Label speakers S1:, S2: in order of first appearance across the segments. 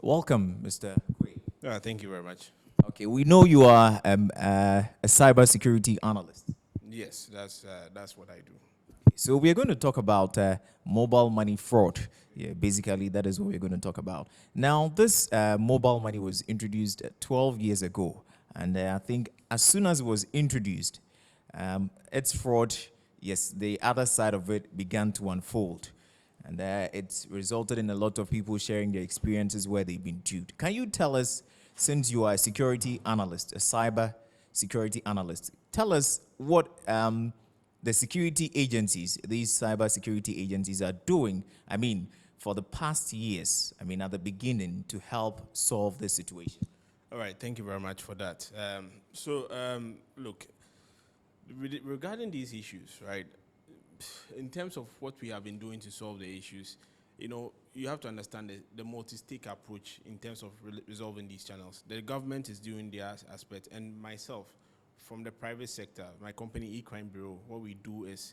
S1: Welcome, Mr. Quay.
S2: Thank you very much.
S1: Okay, we know you are a cybersecurity analyst.
S2: Yes, that's what I do.
S1: So we are going to talk about mobile money fraud. Yeah, basically that is what we're going to talk about. Now, this mobile money was introduced 12 years ago, and I think as soon as it was introduced, its fraud, yes, the other side of it began to unfold. And it's resulted in a lot of people sharing their experiences where they've been duped. Can you tell us, since you are a security analyst, a cyber security analyst, tell us what the security agencies, these cyber security agencies, are doing, I mean, for the past years, I mean, at the beginning, to help solve this situation?
S2: All right, thank you very much for that. Look, regarding these issues, right, in terms of what we have been doing to solve the issues, you have to understand the multi-stake approach in terms of resolving these channels. The government is doing their aspect, and myself, from the private sector, my company, E-Crime Bureau, what we do is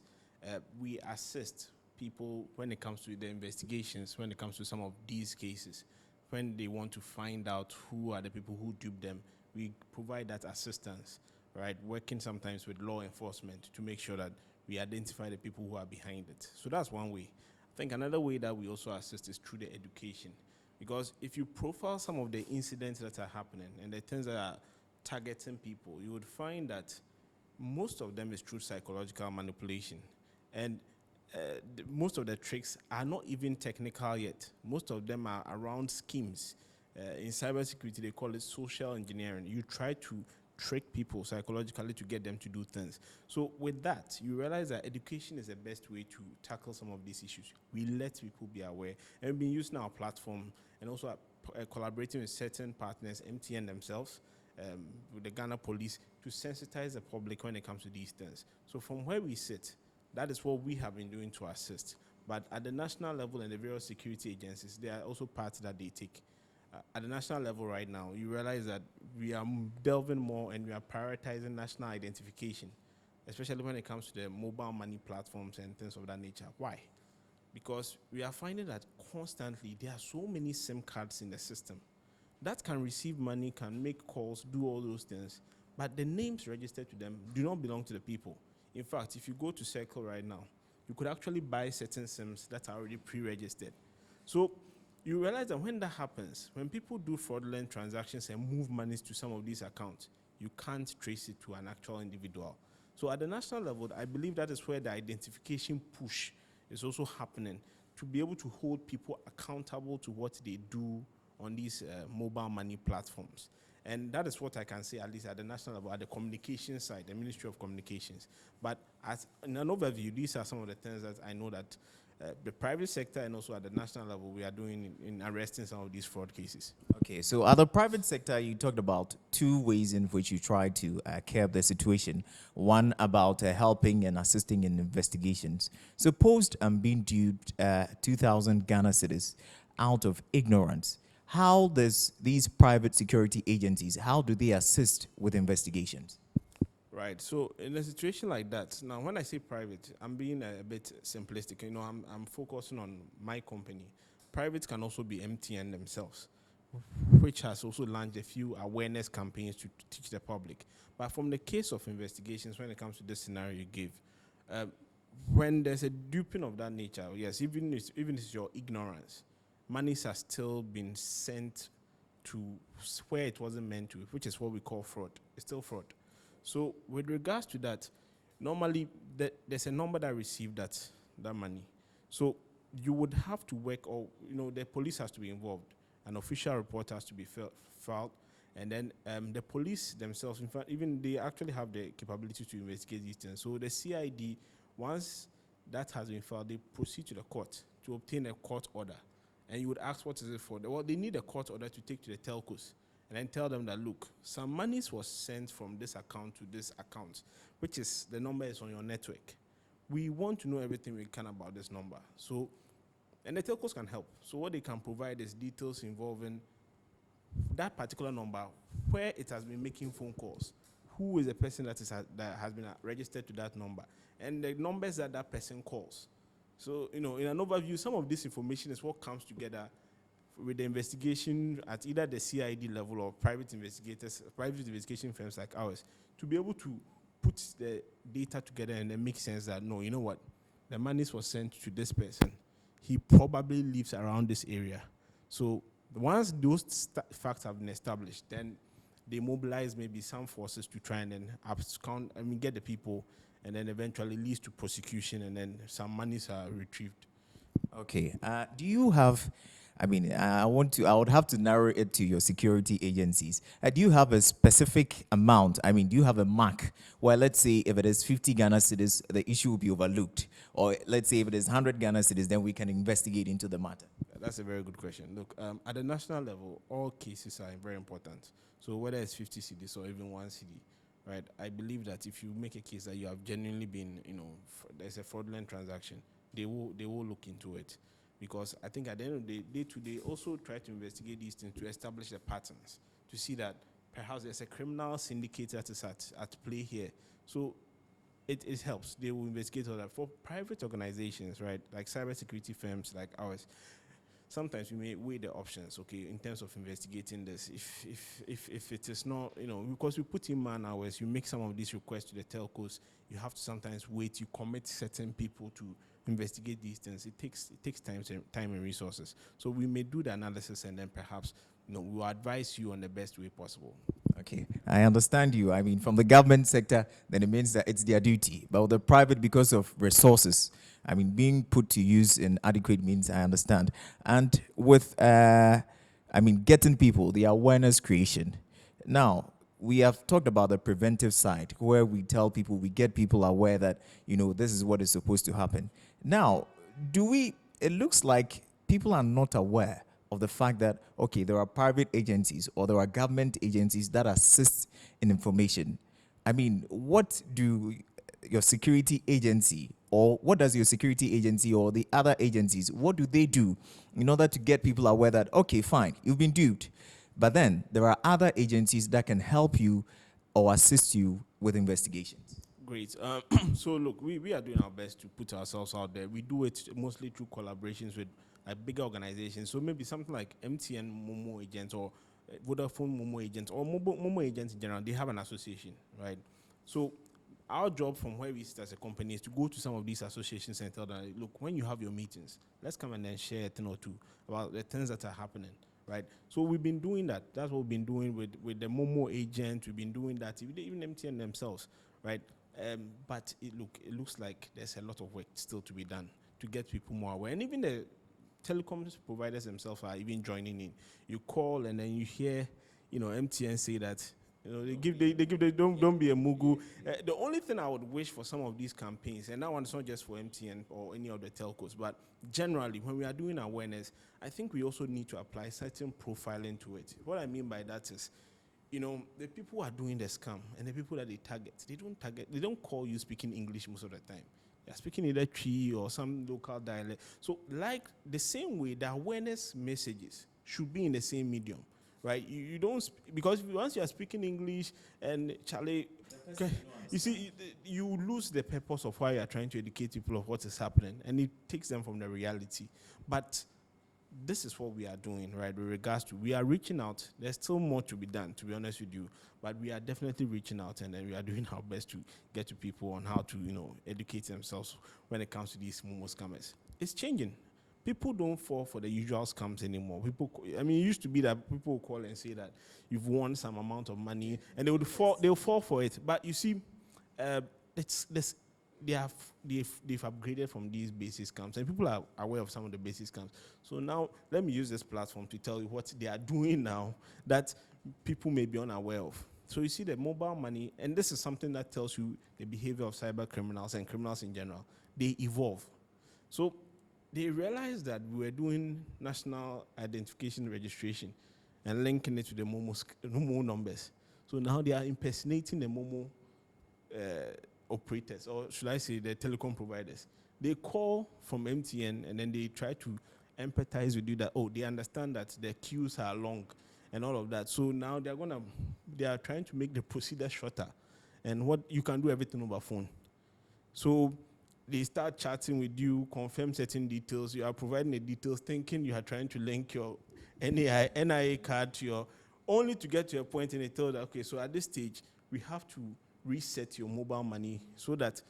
S2: we assist people when it comes to the investigations, when it comes to some of these cases, when they want to find out who are the people who duped them, we provide that assistance, right? Working sometimes with law enforcement to make sure that we identify the people who are behind it. So that's one way. I think another way that we also assist is through the education. Because if you profile some of the incidents that are happening and the things that are targeting people, you would find that most of them is through psychological manipulation. And most of the tricks are not even technical yet. Most of them are around schemes. In cybersecurity, they call it social engineering. You try to trick people psychologically to get them to do things. So with that, you realize that education is the best way to tackle some of these issues. We let people be aware, and we've been using our platform and also collaborating with certain partners, MTN themselves, with the Ghana police, to sensitize the public when it comes to these things. So from where we sit, that is what we have been doing to assist. But at the national level and the various security agencies, there are also parts that they take. At the national level right now, you realize that we are delving more and we are prioritizing national identification, especially when it comes to the mobile money platforms and things of that nature. Why? Because we are finding that constantly there are so many SIM cards in the system that can receive money, can make calls, do all those things, but the names registered to them do not belong to the people. In fact, if you go to Circle right now, you could actually buy certain SIMs that are already pre-registered. So you realize that when that happens, when people do fraudulent transactions and move monies to some of these accounts, you can't trace it to an actual individual. So at the national level, I believe that is where the identification push is also happening, to be able to hold people accountable to what they do on these mobile money platforms. And that is what I can say, at least at the national level, at the communication side, the Ministry of Communications. But as in an overview, these are some of the things that I know that the private sector and also at the national level we are doing in arresting some of these fraud cases.
S1: Okay, so at the private sector, you talked about two ways in which you try to curb the situation. One about helping and assisting in investigations. Suppose I'm being duped 2,000 Ghana cedis out of ignorance. How does these private security agencies, how do they assist with investigations?
S2: Right. So in a situation like that, now when I say private, I'm being a bit simplistic. I'm focusing on my company. Private can also be MTN themselves, which has also launched a few awareness campaigns to teach the public. But from the case of investigations, when it comes to this scenario you gave, when there's a duping of that nature, yes, even if it's your ignorance, monies has still been sent to where it wasn't meant to, which is what we call fraud. It's still fraud. So with regards to that, normally there's a number that received that money. So you would have to work, or the police has to be involved. An official report has to be filed, and then the police themselves, in fact, even they actually have the capability to investigate these things. So the CID, once that has been filed, they proceed to the court to obtain a court order. And you would ask, what is it for? Well, they need a court order to take to the telcos and then tell them that, look, some monies was sent from this account to this account, which is the number is on your network. We want to know everything we can about this number. So, and the telcos can help. So what they can provide is details involving that particular number, where it has been making phone calls, who is the person that has been registered to that number, and the numbers that person calls. So, in an overview, some of this information is what comes together with the investigation at either the CID level or private investigators, private investigation firms like ours, to be able to put the data together and then make sense that, no, you know what, the monies was sent to this person. He probably lives around this area. So once those facts have been established, then they mobilize maybe some forces to try and then get the people, and then eventually leads to prosecution, and then some monies are retrieved.
S1: Okay. Do you have, I would have to narrow it to your security agencies. Do you have a specific amount? I mean, do you have a mark where, let's say, if it is 50 Ghana cedis, the issue will be overlooked? Or let's say if it is 100 Ghana cedis, then we can investigate into the matter?
S2: That's a very good question. Look, at the national level, all cases are very important. So whether it's 50 CDs or even 1 CD, right? I believe that if you make a case that you have genuinely been, there's a fraudulent transaction, they will look into it, because I think at the end of the day, they also try to investigate these things to establish the patterns, to see that perhaps there's a criminal syndicate that is at play here. So it helps. They will investigate all that. For private organizations, right, like cybersecurity firms like ours, sometimes we may weigh the options, okay, in terms of investigating this. If it is not, because we put in man hours, you make some of these requests to the telcos, you have to sometimes wait, you commit certain people to investigate these things. It takes time and resources. So we may do the analysis, and then perhaps we will advise you on the best way possible.
S1: Okay, I understand you. I mean, from the government sector, then it means that it's their duty. But with the private, because of resources, I mean, being put to use in adequate means, I understand. And with, getting people, the awareness creation. Now, we have talked about the preventive side, where we tell people, we get people aware that, this is what is supposed to happen. Now, it looks like people are not aware of the fact that, okay, there are private agencies or there are government agencies that assist in information. I mean, what do your security agency, or what does your security agency or the other agencies, what do they do in order to get people aware that, okay, fine, you've been duped, but then there are other agencies that can help you or assist you with investigations?
S2: Great. So look, we are doing our best to put ourselves out there. We do it mostly through collaborations with bigger organizations. So maybe something like MTN Momo agents, or Vodafone Momo agents, or Momo agents in general. They have an association, right? So our job from where we sit as a company is to go to some of these associations and tell them, look, when you have your meetings, let's come and then share a thing or two about the things that are happening, right? So we've been doing that. That's what we've been doing with the Momo agent. We've been doing that, even MTN themselves, right? But it looks like there's a lot of work still to be done to get people more aware. And even the telecoms providers themselves are even joining in. You call and then you hear, MTN say that, they give the don't be a mugu. The only thing I would wish for some of these campaigns, and that one is not just for MTN or any of the telcos, but generally when we are doing awareness, I think we also need to apply certain profiling to it. What I mean by that is, the people who are doing the scam and the people that they don't call you speaking English most of the time. They're speaking either Twi or some local dialect. So, like the same way, the awareness messages should be in the same medium, right? You don't, because once you are speaking English and Charlie, you see, you lose the purpose of why you are trying to educate people of what is happening, and it takes them from the reality. But this is what we are doing, right? With regards to, we are reaching out. There's still more to be done, to be honest with you, but we are definitely reaching out, and then we are doing our best to get to people on how to, educate themselves when it comes to these Momo scammers. It's changing. People don't fall for the usual scams anymore. It used to be that people would call and say that you've won some amount of money, and they'll fall for it. But you see, it's this. They've upgraded from these basic scams, and people are aware of some of the basic scams. So now let me use this platform to tell you what they are doing now that people may be unaware of. So you see the mobile money, and this is something that tells you the behavior of cyber criminals and criminals in general. They evolve. So they realized that we were doing national identification registration and linking it to the Momo numbers. So now they are impersonating the Momo operators, or should I say the telecom providers. They call from MTN and then they try to empathize with you that, they understand that the queues are long and all of that. So now they are trying to make the procedure shorter, and what you can do everything over phone. So they start chatting with you, confirm certain details. You are providing the details, thinking you are trying to link your NIA card to your, only to get to a point and they told that, okay, so at this stage, we have to reset your mobile money so that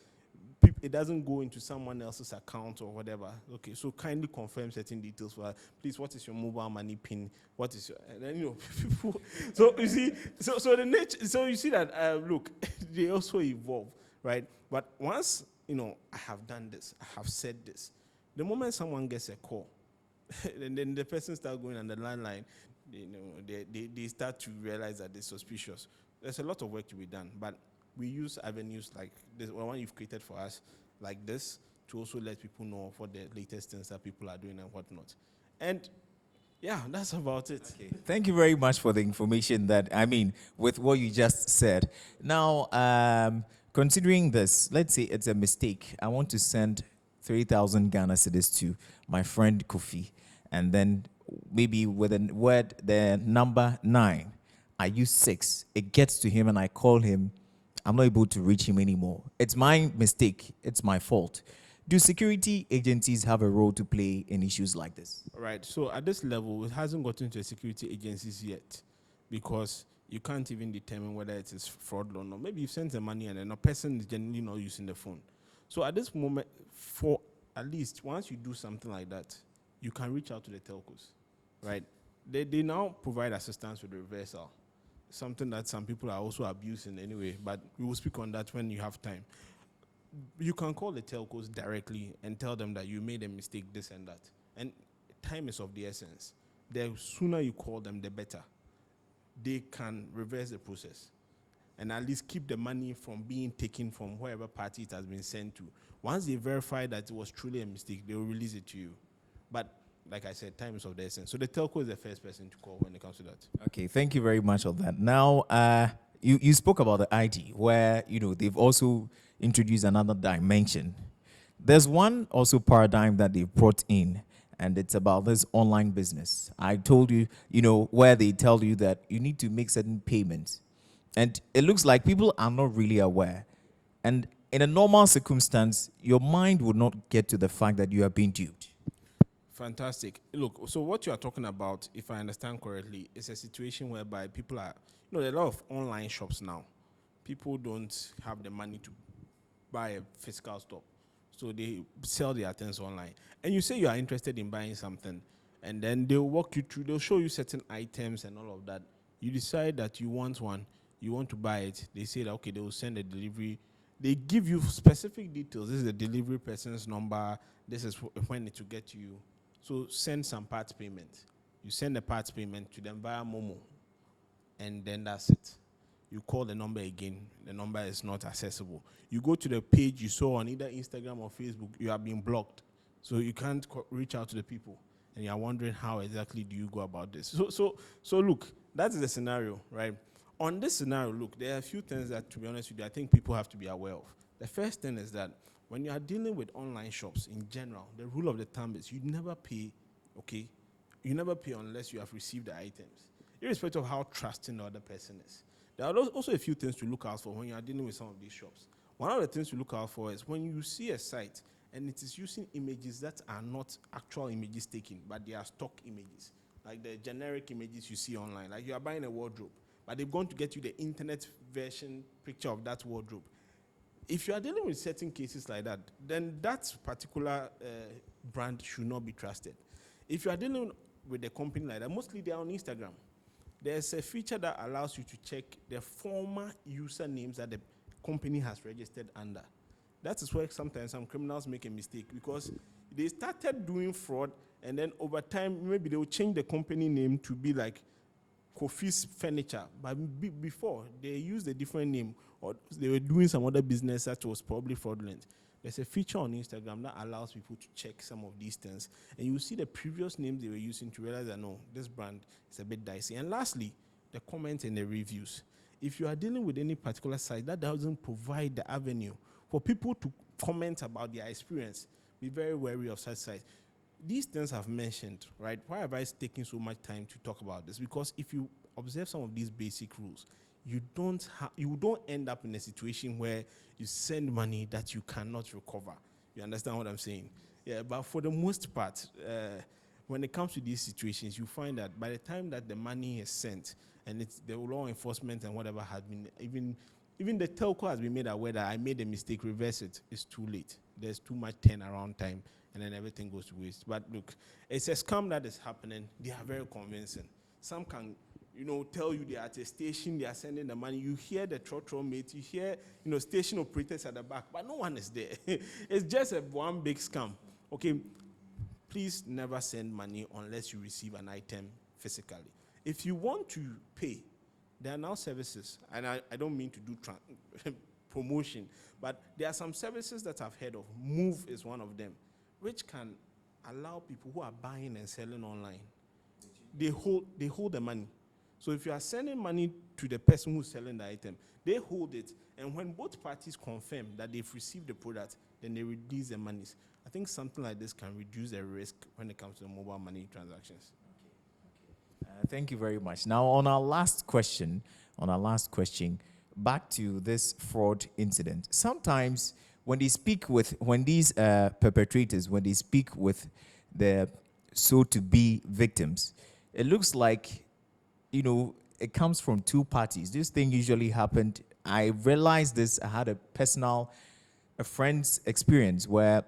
S2: it doesn't go into someone else's account or whatever. Okay, so kindly confirm certain details for us. Please, what is your mobile money pin? What is your, and then, people, so you see, so the nature, so you see that, look, they also evolve, right? But once, I have done this, I have said this, the moment someone gets a call, and then the person starts going on the landline, they start to realize that they're suspicious. There's a lot of work to be done, but we use avenues like this one you've created for us, like this, to also let people know what the latest things that people are doing and whatnot. And yeah, that's about it.
S1: Okay. Thank you very much for the information with what you just said. Now, considering this, let's say it's a mistake. I want to send 3,000 Ghana cedis to my friend Kofi, and then maybe with a word, the number 9, I use 6. It gets to him and I call him. I'm not able to reach him anymore. It's my mistake. It's my fault. Do security agencies have a role to play in issues like this?
S2: Right. So at this level, it hasn't gotten to security agencies yet, because you can't even determine whether it is fraud or not. Maybe you sent the money and then a person is generally not using the phone. So at this moment, for at least once you do something like that, you can reach out to the telcos, right? They now provide assistance with reversal, something that some people are also abusing anyway, but we will speak on that when you have time. You can call the telcos directly and tell them that you made a mistake, this and that. And time is of the essence. The sooner you call them, the better. They can reverse the process and at least keep the money from being taken from wherever party it has been sent to. Once they verify that it was truly a mistake, they will release it to you. But like I said, time is of the essence. So the telco is the first person to call when it comes to that.
S1: Okay, thank you very much on that. Now, you spoke about the ID, where they've also introduced another dimension. There's one also paradigm that they've brought in, and it's about this online business. I told you, where they tell you that you need to make certain payments, and it looks like people are not really aware. And in a normal circumstance, your mind would not get to the fact that you are being duped.
S2: Fantastic. Look, so what you are talking about, if I understand correctly, is a situation whereby people are, there are a lot of online shops now. People don't have the money to buy a physical store, so they sell their things online. And you say you are interested in buying something, and then they'll walk you through, they'll show you certain items and all of that. You decide that you want one, you want to buy it. They say that, okay, they will send a delivery. They give you specific details. This is the delivery person's number. This is when it will get to you. So send some parts payment. You send the parts payment to them via Momo, and then that's it. You call the number again, the number is not accessible. You go to the page you saw on either Instagram or Facebook, you have been blocked. So you can't reach out to the people. And you're wondering how exactly do you go about this. So look, that is the scenario, right? On this scenario, look, there are a few things that, to be honest with you, I think people have to be aware of. The first thing is that when you are dealing with online shops in general, the rule of the thumb is you never pay, okay? You never pay unless you have received the items, irrespective of how trusting the other person is. There are also a few things to look out for when you are dealing with some of these shops. One of the things to look out for is when you see a site and it is using images that are not actual images taken, but they are stock images, like the generic images you see online. Like you are buying a wardrobe, but they've gone to get you the internet version picture of that wardrobe. If you are dealing with certain cases like that, then that particular brand should not be trusted. If you are dealing with a company like that, mostly they are on Instagram. There's a feature that allows you to check the former usernames that the company has registered under. That is where sometimes some criminals make a mistake, because they started doing fraud, and then over time, maybe they will change the company name to be like Kofi's Furniture, but before they used a different name, or they were doing some other business that was probably fraudulent. There's a feature on Instagram that allows people to check some of these things, and you see the previous names they were using to realize that no, this brand is a bit dicey. And lastly, the comments and the reviews. If you are dealing with any particular site that doesn't provide the avenue for people to comment about their experience, be very wary of such sites. These things I've mentioned, right? Why have I taken so much time to talk about this? Because if you observe some of these basic rules, you don't end up in a situation where you send money that you cannot recover. You understand what I'm saying? Yeah, but for the most part, when it comes to these situations, you find that by the time that the money is sent and it's the law enforcement and whatever has been, even the telco has been made aware that I made a mistake, reverse it, it's too late. There's too much turnaround time and then everything goes to waste. But look, it's a scam that is happening. They are very convincing. Some can, tell you they are at a station, they are sending the money. You hear the trotro mate, you hear, station operators at the back, but no one is there. It's just one big scam. Okay, please never send money unless you receive an item physically. If you want to pay, there are now services, and I don't mean to do promotion, but there are some services that I've heard of. Move is one of them, which can allow people who are buying and selling online. They hold the money. So if you are sending money to the person who's selling the item, they hold it, and when both parties confirm that they've received the product, then they release the monies. I think something like this can reduce the risk when it comes to the mobile money transactions.
S1: Thank you very much. Now, on our last question, back to this fraud incident. Sometimes when these perpetrators, when they speak with the so-to-be victims, it looks like, it comes from two parties. This thing usually happened. I realized this. I had a friend's experience where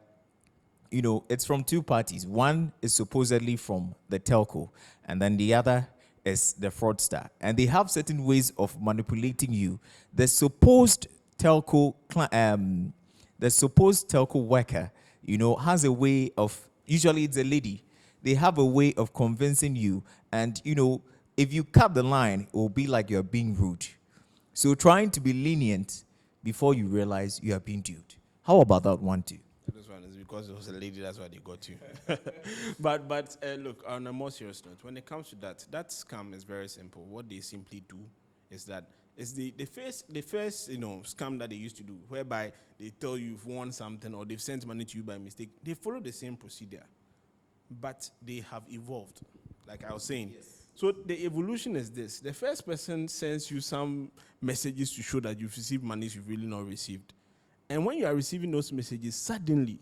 S1: it's from two parties. One is supposedly from the telco, and then the other is the fraudster. And they have certain ways of manipulating you. The supposed telco worker, has a way of, usually it's a lady, they have a way of convincing you. And, if you cut the line, it will be like you're being rude. So trying to be lenient before you realize you are being duped. How about that one too?
S2: This one is because it was a lady, that's why they got you. but look, on a more serious note, when it comes to that scam is very simple. What they simply do is that it's the first scam that they used to do, whereby they tell you you've won something or they've sent money to you by mistake. They follow the same procedure, but they have evolved, like I was saying. Yes. So the evolution is this: the first person sends you some messages to show that you've received monies you've really not received. And when you are receiving those messages, suddenly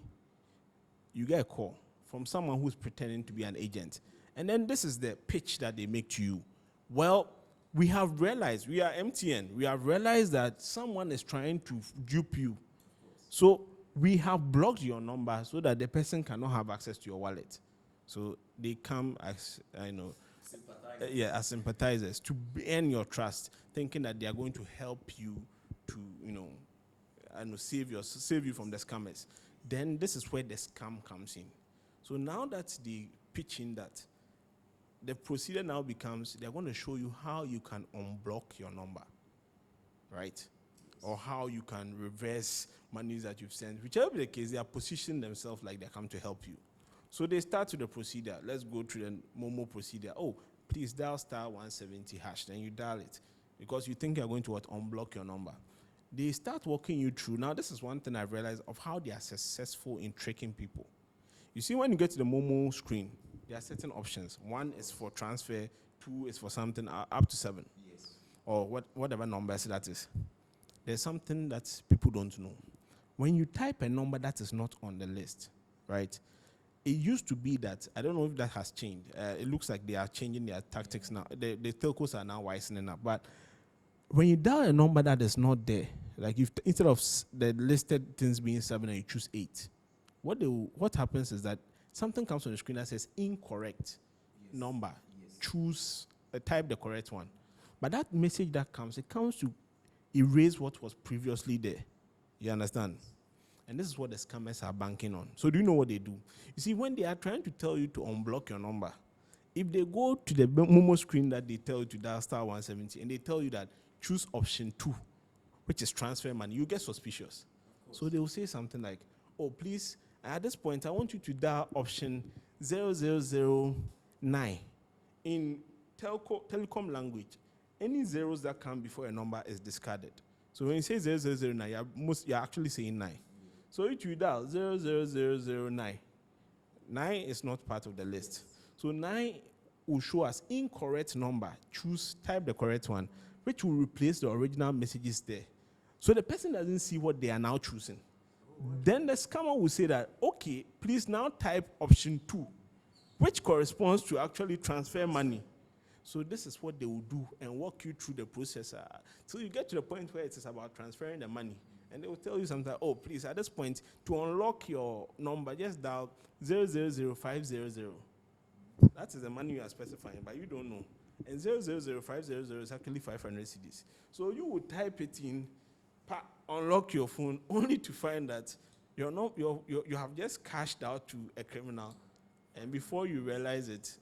S2: you get a call from someone who's pretending to be an agent. And then this is the pitch that they make to you. Well, we have realized, we are MTN, we have realized that someone is trying to dupe you. So we have blocked your number so that the person cannot have access to your wallet. So they come as, as sympathizers to earn your trust, thinking that they are going to help you to, and save you from the scammers. Then this is where the scam comes in. So now that they pitch in that, the procedure now becomes they're going to show you how you can unblock your number, right? Or how you can reverse monies that you've sent. Whichever be the case, they are positioning themselves like they come to help you. So they start with the procedure. Let's go through the Momo procedure. Oh, please dial *170#. Then you dial it because you think you're going to unblock your number. They start walking you through. Now, this is one thing I've realized of how they are successful in tricking people. You see, when you get to the Momo screen, there are certain options. One is for transfer, two is for something up to 7. Yes. Or whatever numbers that is. There's something that people don't know. When you type a number that is not on the list, right? It used to be that, I don't know if that has changed. It looks like they are changing their tactics now. The telcos are now wisening up. But when you dial a number that is not there, like if instead of the listed things being 7 and you choose 8, what happens is that something comes on the screen that says incorrect number. Yes. Choose, type the correct one. But that message that comes, it comes to erase what was previously there. You understand? And this is what the scammers are banking on. So do you know what they do? You see, when they are trying to tell you to unblock your number, if they go to the Momo screen that they tell you to dial *170 and they tell you that choose option 2, which is transfer money, you get suspicious. So they will say something like, oh, please, at this point, I want you to dial option 0009. In telecom language, any zeros that come before a number is discarded. So when you say 0009, you're actually saying 9. So if you dial 00009, 9 is not part of the list. So 9 will show us incorrect number. Type the correct one, which will replace the original messages there. So the person doesn't see what they are now choosing. Then the scammer will say that, okay, please now type option 2. which corresponds to actually transfer money. So this is what they will do and walk you through the process till you get to the point where it is about transferring the money. And they will tell you something, oh, please, at this point, to unlock your number, just dial 000500. That is the money you are specifying, but you don't know. And 000500 is actually 500 cedis. So you would type it in, unlock your phone, only to find that you have just cashed out to a criminal. And before you realize it,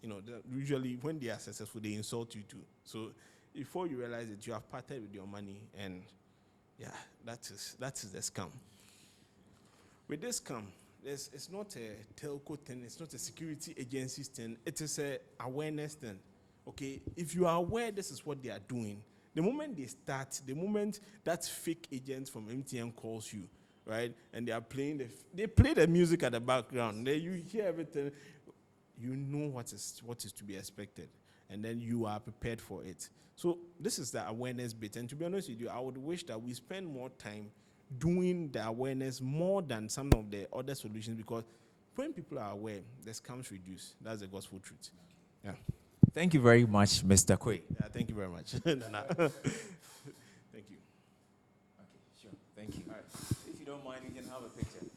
S2: usually when they are successful, they insult you too. So before you realize it, you have parted with your money, and yeah, that is the scam. With this scam, it's not a telco thing, it's not a security agency thing, it is a awareness thing. Okay, if you are aware this is what they are doing, the moment they start, the moment that fake agent from MTN calls you, right, and they are playing they play the music at the background, then you hear everything, you know what is to be expected, and then you are prepared for it. So this is the awareness bit, and to be honest with you, I would wish that we spend more time doing the awareness more than some of the other solutions, because when people are aware, the scams reduce. That's the gospel truth. Yeah.
S1: Thank you very much, Mr. Kwe.
S2: Yeah, thank you very much. Nana. Thank you.
S1: Okay, sure. Thank you. All right. If you don't mind, you can have a picture.